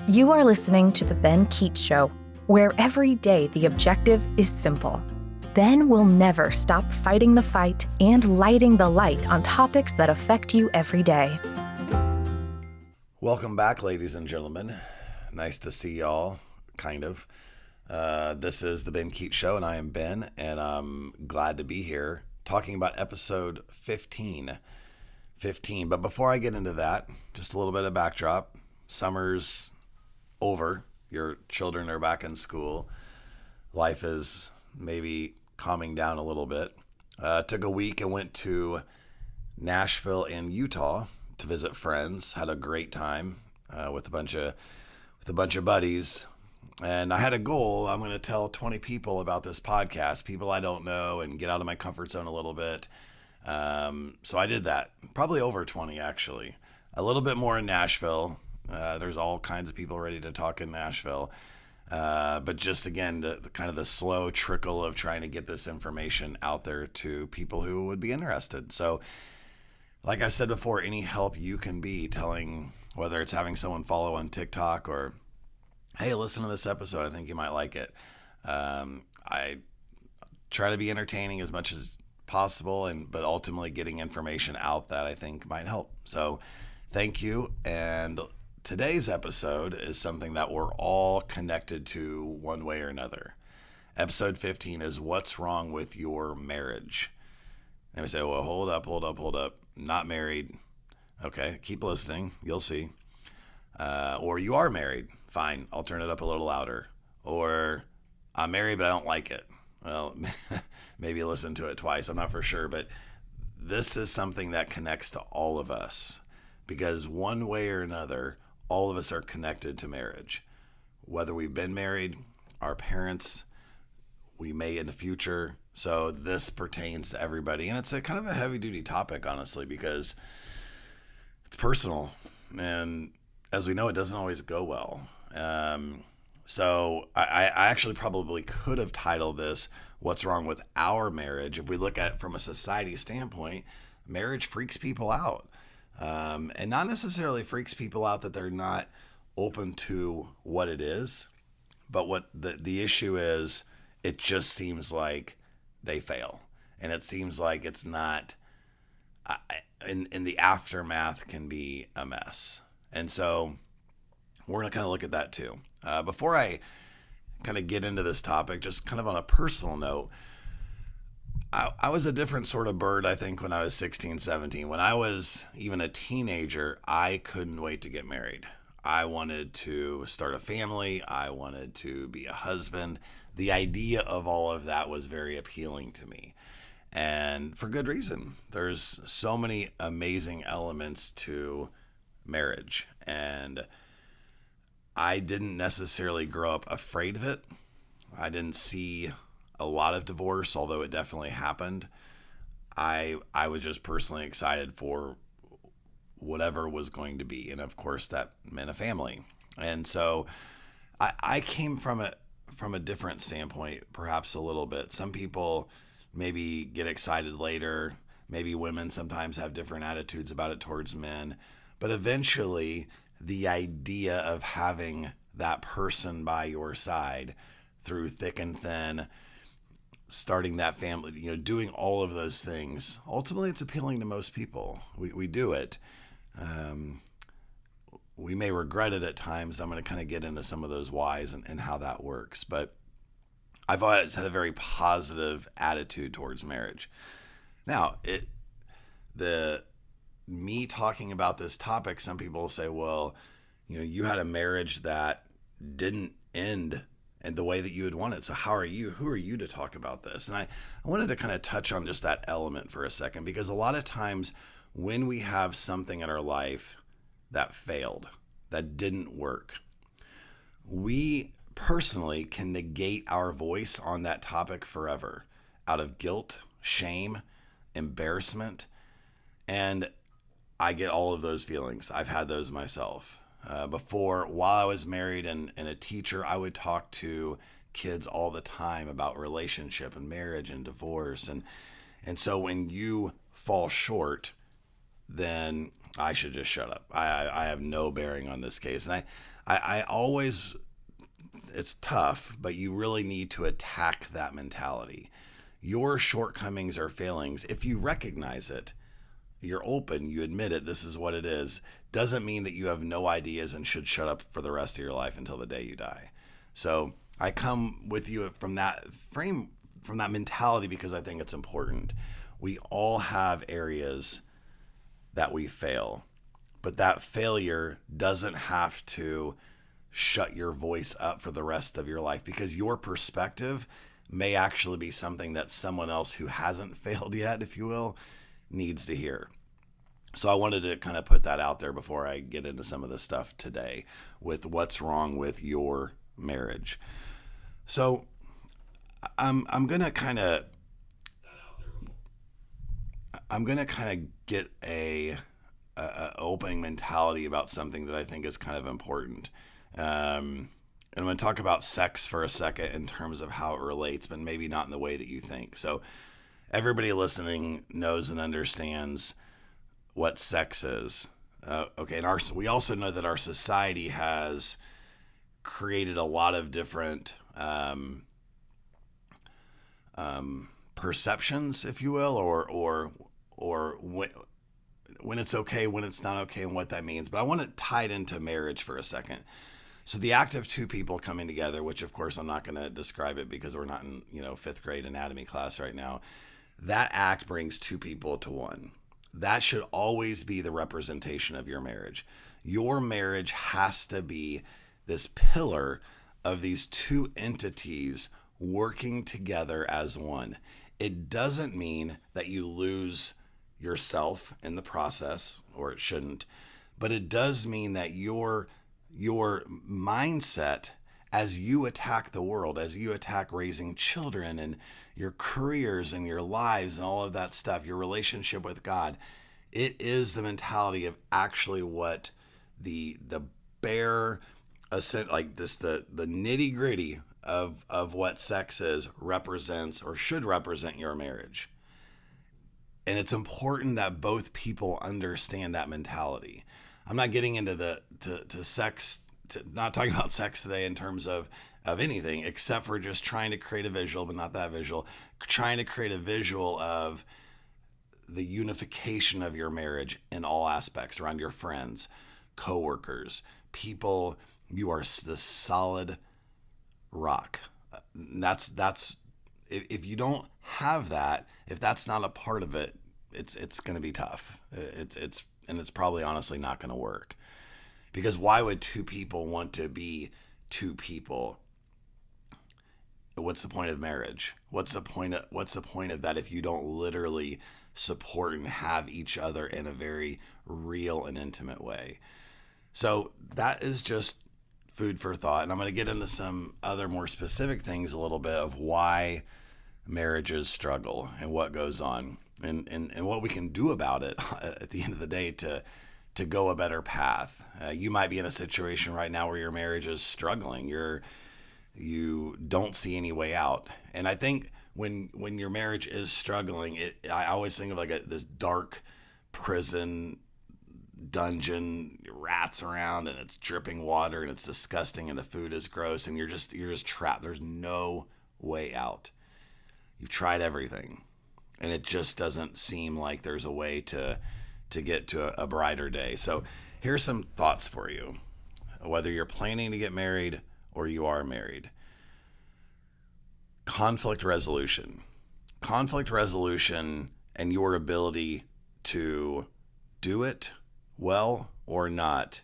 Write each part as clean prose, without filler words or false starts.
You are listening to The Ben Keech Show, where every day the objective is simple. Ben will never stop fighting the fight and lighting the light on topics that affect you every day. Welcome back, ladies and gentlemen. Nice to see y'all, kind of. This is The Ben Keech Show, and I am Ben, and I'm glad to be here talking about episode 15. But before I get into that, just a little bit of backdrop. Summer's over. Your children are back in school. Life is maybe calming down a little bit. Took a week and went to Nashville and Utah to visit friends. Had a great time with a bunch of buddies. And I had a goal. I'm going to tell 20 people about this podcast, people I don't know, and get out of my comfort zone a little bit. So I did that. Probably over 20, actually. A little bit more in Nashville. There's all kinds of people ready to talk in Nashville. But just, again, the kind of the slow trickle of trying to get this information out there to people who would be interested. So, like I said before, any help you can be telling, whether it's having someone follow on TikTok or, hey, listen to this episode, I think you might like it. I try to be entertaining as much as possible, but ultimately getting information out that I think might help. So thank you. And today's episode is something that we're all connected to one way or another. Episode 15 is what's wrong with your marriage. And we say, well, hold up. Not married. Okay, keep listening. You'll see. Or you are married. Fine, I'll turn it up a little louder. Or I'm married, but I don't like it. Well, maybe listen to it twice. I'm not for sure. But this is something that connects to all of us. Because one way or another, all of us are connected to marriage. Whether we've been married, our parents, we may in the future. So this pertains to everybody. And it's a kind of a heavy-duty topic, honestly, because it's personal. And as we know, it doesn't always go well. So I actually probably could have titled this, What's Wrong with Our Marriage? If we look at it from a society standpoint, marriage freaks people out. And not necessarily freaks people out that they're not open to what it is, but what the issue is, it just seems like they fail. And it seems like it's not, in the aftermath can be a mess. And so we're going to kind of look at that too. Before I kind of get into this topic, just kind of on a personal note, I was a different sort of bird, I think, when I was 16, 17. When I was even a teenager, I couldn't wait to get married. I wanted to start a family. I wanted to be a husband. The idea of all of that was very appealing to me. And for good reason. There's so many amazing elements to marriage. And I didn't necessarily grow up afraid of it. I didn't see a lot of divorce, although it definitely happened. I was just personally excited for whatever was going to be. And of course that meant a family. And so I came from a different standpoint, perhaps a little bit. Some people maybe get excited later. Maybe women sometimes have different attitudes about it towards men. But eventually the idea of having that person by your side through thick and thin, starting that family, doing all of those things, ultimately it's appealing to most people. We do it. We may regret it at times. I'm going to kind of get into some of those whys and how that works. But I've always had a very positive attitude towards marriage. Now, me talking about this topic, some people will say, well, you had a marriage that didn't end in the way that you had wanted. So who are you to talk about this? And I wanted to kind of touch on just that element for a second, because a lot of times when we have something in our life that failed, that didn't work, we personally can negate our voice on that topic forever out of guilt, shame, embarrassment. And I get all of those feelings. I've had those myself. Before, while I was married and a teacher, I would talk to kids all the time about relationship and marriage and divorce. And so when you fall short, then I should just shut up. I have no bearing on this case. And I always, it's tough, but you really need to attack that mentality. Your shortcomings or failings, if you recognize it, you're open, you admit it, this is what it is, doesn't mean that you have no ideas and should shut up for the rest of your life until the day you die. So I come with you from that frame, from that mentality, because I think it's important. We all have areas that we fail, but that failure doesn't have to shut your voice up for the rest of your life, because your perspective may actually be something that someone else who hasn't failed yet, if you will, needs to hear. So I wanted to kind of put that out there before I get into some of this stuff today with what's wrong with your marriage. So I'm gonna kind of get a opening mentality about something that I think is kind of important. And I'm going to talk about sex for a second in terms of how it relates, but maybe not in the way that you think. So everybody listening knows and understands what sex is. Okay, and we also know that our society has created a lot of different perceptions, if you will, or when it's okay, when it's not okay, and what that means. But I want to tie it into marriage for a second. So the act of two people coming together, which of course I'm not going to describe it because we're not in, fifth grade anatomy class right now. That act brings two people to one. That should always be the representation of your marriage. Your marriage has to be this pillar of these two entities working together as one. It doesn't mean that you lose yourself in the process, or it shouldn't, but it does mean that your mindset as you attack the world, as you attack raising children and your careers and your lives and all of that stuff, your relationship with God, it is the mentality of actually what the bare, like this, the nitty gritty of what sex is represents or should represent your marriage. And it's important that both people understand that mentality. I'm not getting into sex, not talking about sex today in terms of anything, except for just trying to create a visual, but not that visual, trying to create a visual of the unification of your marriage in all aspects, around your friends, coworkers, people. You are the solid rock. That's if you don't have that, if that's not a part of it, it's going to be tough. It's probably honestly not going to work. Because why would two people want to be two people? What's the point of marriage? What's the point of that if you don't literally support and have each other in a very real and intimate way? So that is just food for thought. And I'm going to get into some other more specific things a little bit of why marriages struggle and what goes on and what we can do about it at the end of the day to go a better path. You might be in a situation right now where your marriage is struggling. You don't see any way out. And I think when your marriage is struggling, I always think of like this dark prison dungeon, rats around and it's dripping water and it's disgusting and the food is gross and you're just trapped. There's no way out. You've tried everything and it just doesn't seem like there's a way to get to a brighter day. So here's some thoughts for you, whether you're planning to get married or you are married. Conflict resolution and your ability to do it well or not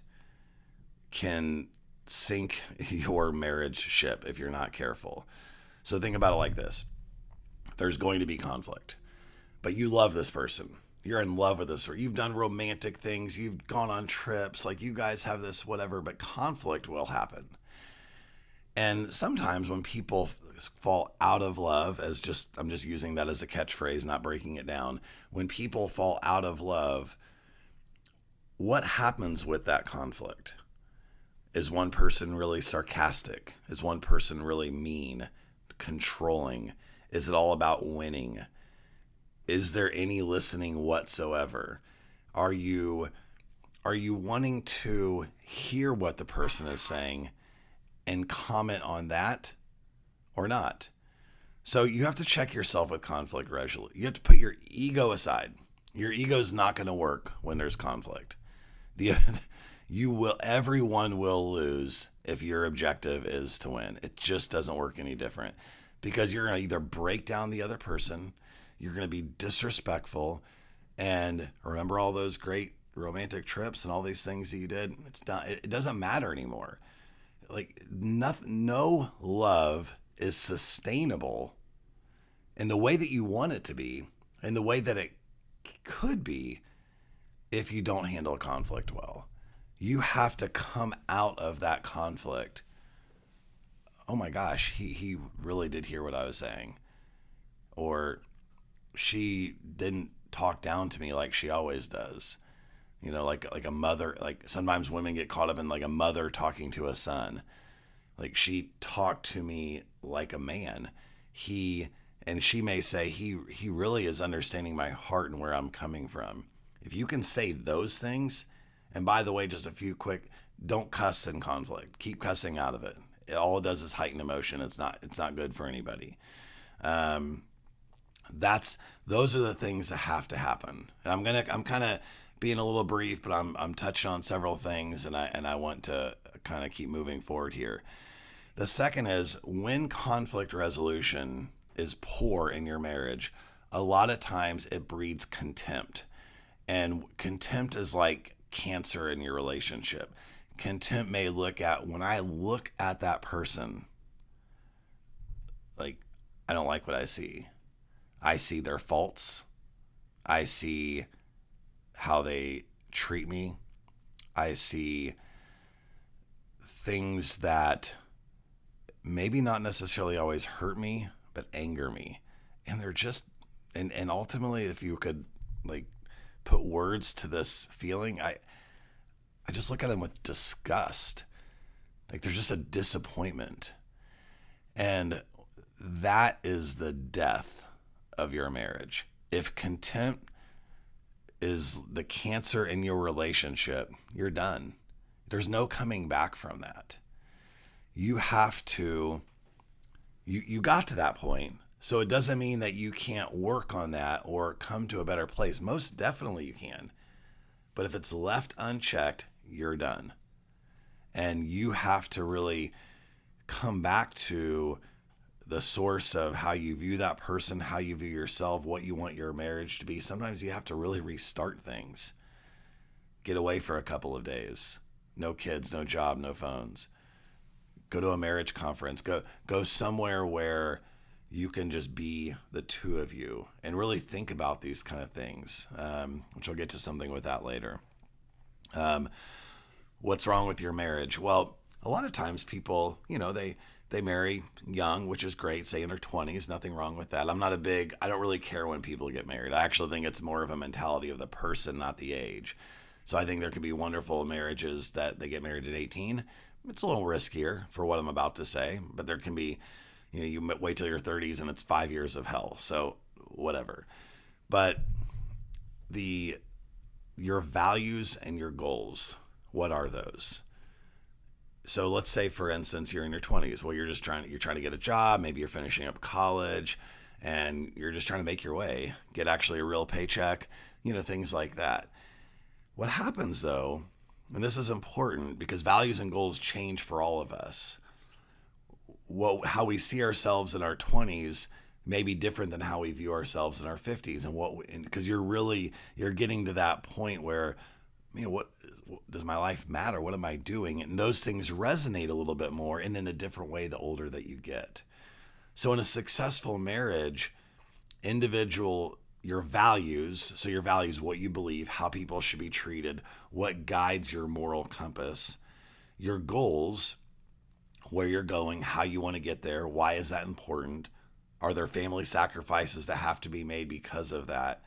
can sink your marriage ship if you're not careful. So think about it like this. There's going to be conflict, but you love this person. You're in love with this, or you've done romantic things, you've gone on trips, like you guys have this whatever, but conflict will happen. And sometimes when people fall out of love, I'm just using that as a catchphrase, not breaking it down. When people fall out of love, what happens with that conflict? Is one person really sarcastic? Is one person really mean, controlling? Is it all about winning? Is there any listening whatsoever? Are you are you wanting to hear what the person is saying and comment on that or not? So you have to check yourself with conflict resolution. You have to put your ego aside. Your ego is not going to work when there's conflict. The everyone will lose if your objective is to win. It just doesn't work any different, because you're going to either break down the other person, you're going to be disrespectful, and remember all those great romantic trips and all these things that you did. It's not. It doesn't matter anymore. Like nothing. No love is sustainable in the way that you want it to be, in the way that it could be, if you don't handle conflict well. You have to come out of that conflict. Oh my gosh, he really did hear what I was saying. Or she didn't talk down to me like she always does. You know, like a mother, like sometimes women get caught up in like a mother talking to a son. Like she talked to me like a man. And she may say, he really is understanding my heart and where I'm coming from. If you can say those things, and by the way, just a few quick, don't cuss in conflict. Keep cussing out of it. All it does is heighten emotion. It's not good for anybody. Those are the things that have to happen. And I'm kind of being a little brief, but I'm touching on several things, and I want to kind of keep moving forward here. The second is, when conflict resolution is poor in your marriage, a lot of times it breeds contempt. And contempt is like cancer in your relationship. Contempt may when I look at that person, like, I don't like what I see. I see their faults. I see how they treat me. I see things that maybe not necessarily always hurt me, but anger me. And they're just, and ultimately, if you could like put words to this feeling, I just look at them with disgust. Like they're just a disappointment. And that is the death of your marriage. If contempt is the cancer in your relationship, you're done. There's no coming back from that. You have to, you got to that point. So it doesn't mean that you can't work on that or come to a better place. Most definitely you can. But if it's left unchecked, you're done. And you have to really come back to the source of how you view that person, how you view yourself, what you want your marriage to be. Sometimes you have to really restart things. Get away for a couple of days. No kids, no job, no phones. Go to a marriage conference. Go somewhere where you can just be the two of you and really think about these kind of things, which I'll get to something with that later. What's wrong with your marriage? Well, a lot of times people, they marry young, which is great, say in their 20s, nothing wrong with that. I don't really care when people get married. I actually think it's more of a mentality of the person, not the age. So I think there could be wonderful marriages that they get married at 18. It's a little riskier for what I'm about to say, but there can be, you wait till your 30s and it's 5 years of hell. So whatever. But your values and your goals, what are those? So let's say, for instance, you're in your 20s. Well, you're trying to get a job. Maybe you're finishing up college and you're just trying to make your way, get actually a real paycheck, things like that. What happens though, and this is important because values and goals change for all of us. How we see ourselves in our 20s may be different than how we view ourselves in our 50s, because you're getting to that point where, what does my life matter? What am I doing? And those things resonate a little bit more and in a different way the older that you get. So in a successful marriage, your values, what you believe, how people should be treated, what guides your moral compass, your goals, where you're going, how you want to get there, why is that important? Are there family sacrifices that have to be made because of that?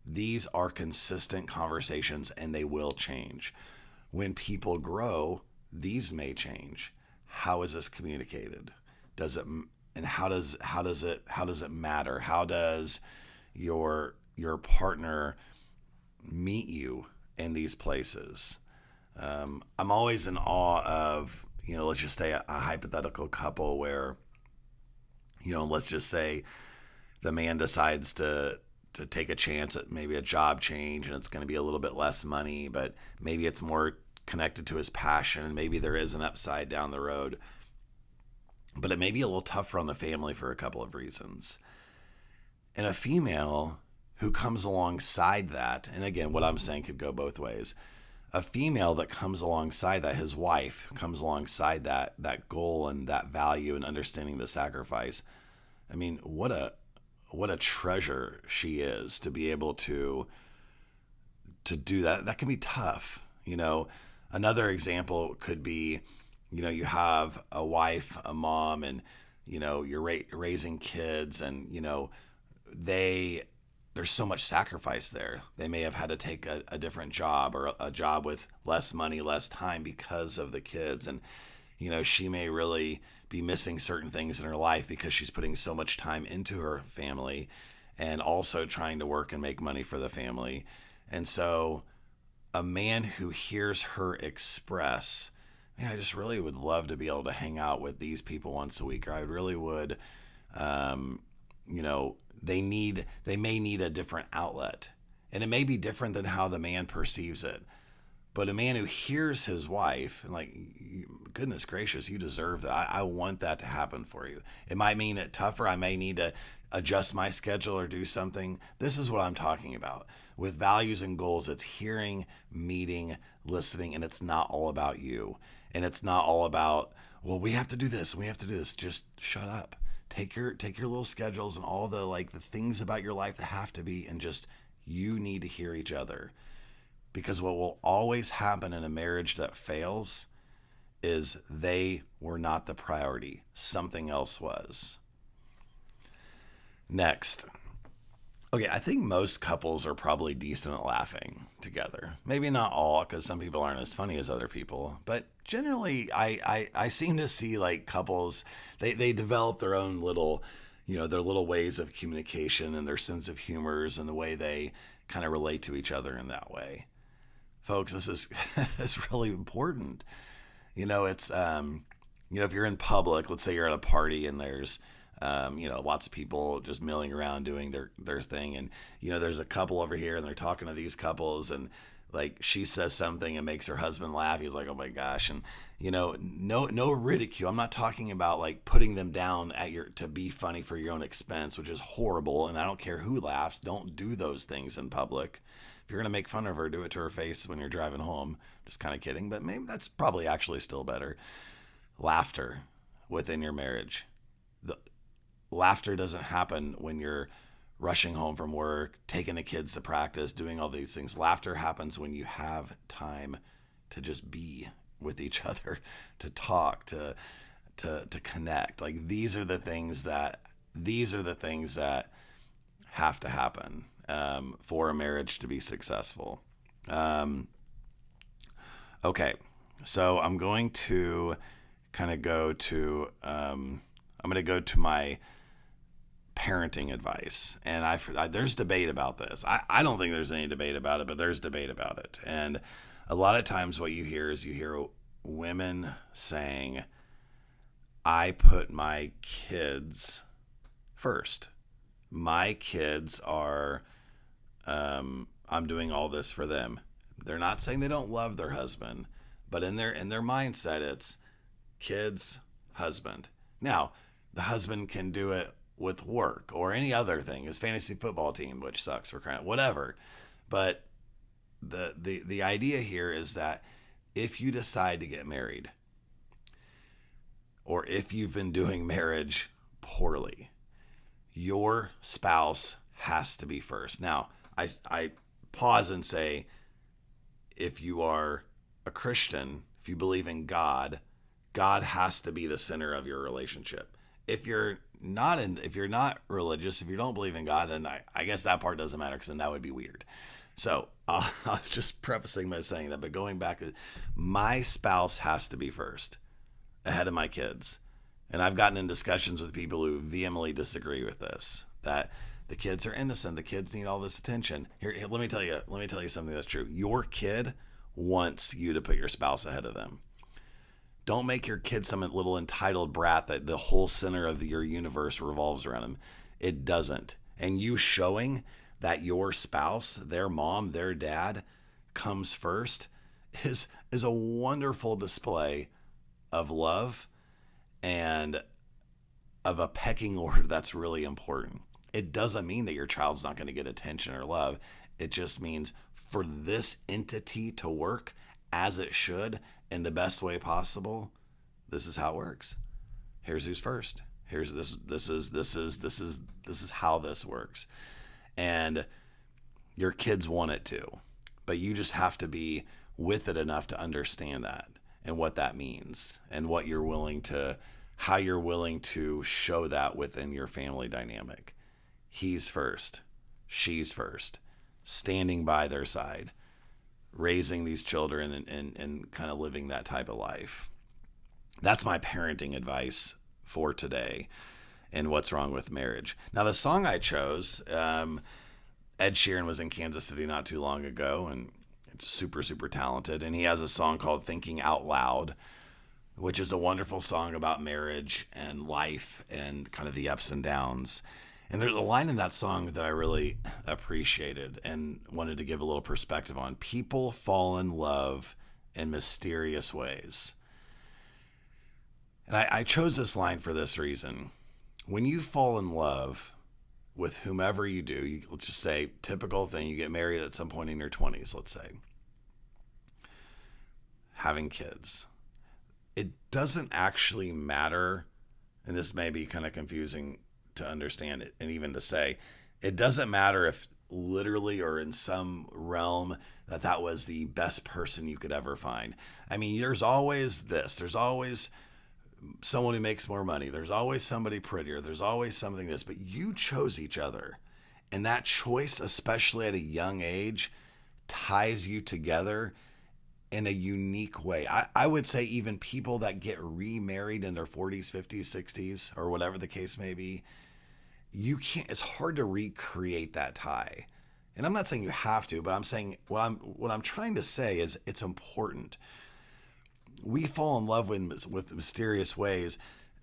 These are consistent conversations and they will change. When people grow, these may change. How is this communicated? How does it matter? How does your partner meet you in these places. I'm always in awe of, let's just say a hypothetical couple where, let's just say the man decides to take a chance at maybe a job change, and it's going to be a little bit less money, but maybe it's more connected to his passion, and maybe there is an upside down the road. But it may be a little tougher on the family for a couple of reasons. And a female who comes alongside that, and again, what I'm saying could go both ways. A female that comes alongside that, his wife comes alongside that goal and that value and understanding the sacrifice. I mean, what a treasure she is to be able to do that. That can be tough. Another example could be, you have a wife, a mom, and, you're raising kids, and, there's so much sacrifice there. They may have had to take a different job, or a job with less money, less time because of the kids. And, she may really be missing certain things in her life because she's putting so much time into her family and also trying to work and make money for the family. And so a man who hears her express, man, I just really would love to be able to hang out with these people once a week, or I really would, they may need a different outlet, and it may be different than how the man perceives it. But a man who hears his wife and like, goodness gracious, you deserve that. I want that to happen for you. It might mean it tougher. I may need to adjust my schedule or do something. This is what I'm talking about. With values and goals, it's hearing, meeting, listening, and it's not all about you. And it's not all about, well, we have to do this, we have to do this. Just shut up. Take your little schedules and all the the things about your life that have to be, and just, you need to hear each other. Because what will always happen in a marriage that fails is they were not the priority. Something else was. Next. Okay, I think most couples are probably decent at laughing together. Maybe not all, because some people aren't as funny as other people. But generally, I seem to see couples, they develop their own little, their little ways of communication and their sense of humors and the way they kind of relate to each other in that way. Folks, this is it's really important. It's if you're in public, let's say you're at a party and there's lots of people just milling around doing their thing, and there's a couple over here and they're talking to these couples, and she says something and makes her husband laugh. He's like, oh my gosh. And no ridicule. I'm not talking about putting them down to be funny for your own expense, which is horrible. And I don't care who laughs. Don't do those things in public. If you're going to make fun of her, do it to her face when you're driving home. Just kind of kidding, but maybe that's probably actually still better. Laughter within your marriage. The laughter doesn't happen when you're rushing home from work, taking the kids to practice, doing all these things. Laughter happens when you have time to just be with each other, to talk, to connect. These are the things that have to happen for a marriage to be successful. Okay, so I'm going to kind of go to my parenting advice, and there's debate about this. I don't think there's any debate about it, but there's debate about it. And a lot of times what you hear women saying, I put my kids first. My kids are, I'm doing all this for them. They're not saying they don't love their husband, but in their mindset, it's kids, husband. Now, the husband can do it with work or any other thing, his fantasy football team, which sucks for crying, whatever. But the idea here is that if you decide to get married, or if you've been doing marriage poorly, your spouse has to be first. Now, I pause and say, if you are a Christian, if you believe in God, God has to be the center of your relationship. If you're not religious, if you don't believe in God, then I guess that part doesn't matter, because then that would be weird. So I'm just prefacing by saying that, but going back, my spouse has to be first, ahead of my kids. And I've gotten in discussions with people who vehemently disagree with this, that The kids are innocent. The kids need all this attention. Here, let me tell you something that's true. Your kid wants you to put your spouse ahead of them. Don't make your kid some little entitled brat that the whole center of your universe revolves around him. It doesn't. And you showing that your spouse, their mom, their dad comes first is a wonderful display of love and of a pecking order that's really important. It doesn't mean that your child's not going to get attention or love. It just means for this entity to work as it should in the best way possible, this is how it works. Here's who's first. Here's this is how this works. And your kids want it to, but you just have to be with it enough to understand that and what that means and what you're willing to, how you're willing to show that within your family dynamic. He's first, she's first, standing by their side, raising these children and kind of living that type of life. That's my parenting advice for today and what's wrong with marriage. Now, the song I chose, Ed Sheeran was in Kansas City not too long ago, and it's super, super talented. And he has a song called Thinking Out Loud, which is a wonderful song about marriage and life and kind of the ups and downs. And there's a line in that song that I really appreciated and wanted to give a little perspective on. People fall in love in mysterious ways. And I chose this line for this reason. When you fall in love with whomever you do, let's just say typical thing, you get married at some point in your 20s, let's say. Having kids. It doesn't actually matter, and this may be kind of confusing to understand it and even to say, it doesn't matter if literally or in some realm that was the best person you could ever find. I mean, there's always someone who makes more money. There's always somebody prettier. There's always something this, but you chose each other. And that choice, especially at a young age, ties you together in a unique way. I would say even people that get remarried in their 40s, 50s, 60s, or whatever the case may be, it's hard to recreate that tie. And I'm not saying you have to, but I'm saying what I'm trying to say is it's important. We fall in love with mysterious ways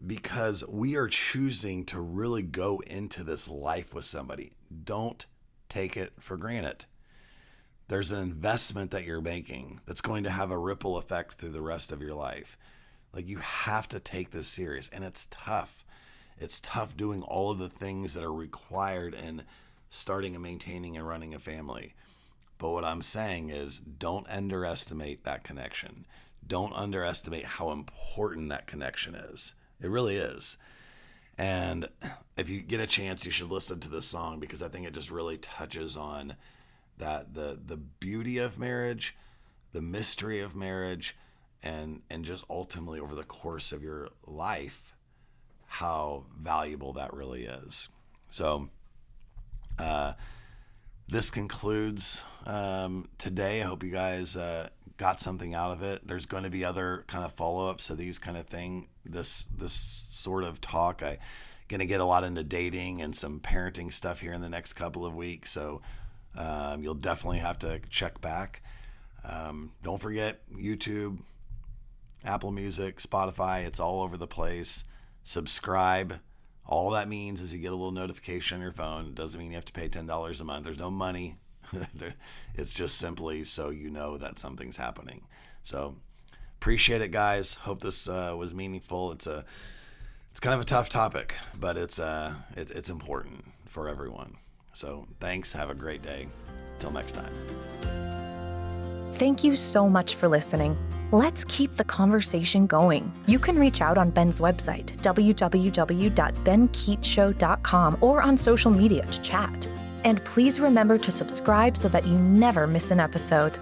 because we are choosing to really go into this life with somebody. Don't take it for granted. There's an investment that you're making that's going to have a ripple effect through the rest of your life. Like, you have to take this serious, and it's tough. It's tough doing all of the things that are required in starting and maintaining and running a family. But what I'm saying is, don't underestimate that connection. Don't underestimate how important that connection is. It really is. And if you get a chance, you should listen to this song because I think it just really touches on that the beauty of marriage, the mystery of marriage, and just ultimately over the course of your life, how valuable that really is. So this concludes today. I hope you guys got something out of it. There's going to be other kind of follow-ups to these kind of thing. This sort of talk. I'm going to get a lot into dating and some parenting stuff here in the next couple of weeks. So you'll definitely have to check back. Don't forget YouTube, Apple Music, Spotify. It's all over the place. Subscribe. All that means is you get a little notification on your phone. It doesn't mean you have to pay $10 a month. There's no money. It's just simply so you know that something's happening. So appreciate it, guys. Hope this was meaningful. It's kind of a tough topic, but it's important for everyone. So thanks. Have a great day. Till next time. Thank you so much for listening. Let's keep the conversation going. You can reach out on Ben's website, www.benkeechshow.com, or on social media to chat. And please remember to subscribe so that you never miss an episode.